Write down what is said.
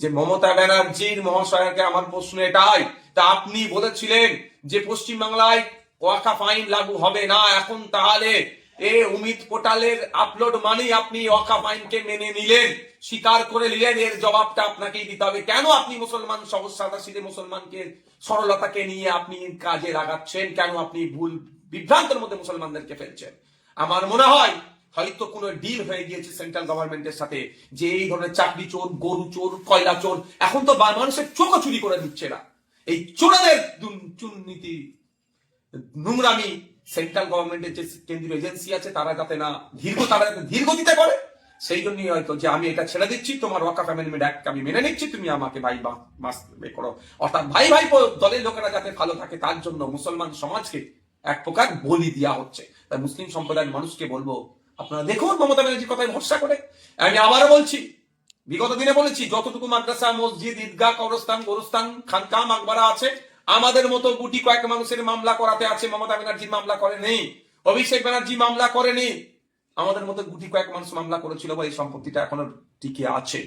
যে মমতা ব্যানার্জির মহাশয়কে আমার প্রশ্ন এটাই, তা আপনি বলেছিলেন যে পশ্চিমবাংলায় ওয়াকাফ আইন লাগু হবে না, এখন তাহলে উমিদ পোর্টালের আপলোড মানেই আপনি ওয়াকাফ আইনকে মেনে নিলেন, স্বীকার করে নিলেন, এর জবাবটা আপনাকেই দিতে হবে। কেন আপনি মুসলমান সহজ সাদা সিধে মুসলমানকে সরলতাকে নিয়ে আপনি কাজে লাগাচ্ছেন? কেন আপনি ভুল বিভ্রান্তের মধ্যে মুসলমানদেরকে ফেলছেন? আমার মনে হয় হয়তো কোনো ডিল হয়ে গিয়েছে সেন্ট্রাল গভর্নমেন্টের সাথে, যে এই ধরনের চাকরি চোর, গরু চোর, কয়লা চোর এখন তো মানুষের চোখও চুরি করে দিচ্ছে না। এই চোরাদের দুর্নীতি নোংরামি সেন্ট্রাল গভর্নমেন্টের যে কেন্দ্রীয় এজেন্সি আছে তারা যাতে না ধীর গতিতে করে, সেই জন্যই হয়তো যে আমি এটা ছেড়ে দিচ্ছি, তোমার ওয়াকাফ অ্যামেন্ডমেন্ট অ্যাক্ট আমি মেনে নিচ্ছি, তুমি আমাকে ভাই মাস করো। অর্থাৎ ভাই ভাই দলের লোকেরা যাতে ভালো থাকে তার জন্য মুসলমান সমাজকে এক প্রকার বলি দেওয়া হচ্ছে। তাই মুসলিম সম্প্রদায়ের মানুষকে বলবো, আপনারা দেখুন মমতা ব্যানার্জির কথায় ভরসা করে। আমি আবারও বলছি, বিগত দিনে বলেছি, যতটুকু মাদ্রাসা, মসজিদ, ঈদগাহ, কবরস্থান, গোরস্থান, খানকা, মাকবারা আছে, আমাদের মতো গুটি কয়েক মানুষের মামলা করাতে আছে। মমতা ব্যানার্জি মামলা করেনি, অভিষেক ব্যানার্জি মামলা করেনি, আমাদের মতো গুটি কয়েক মানুষ মামলা করেছিল বা এই সম্পত্তিটা এখনো টিকে আছে।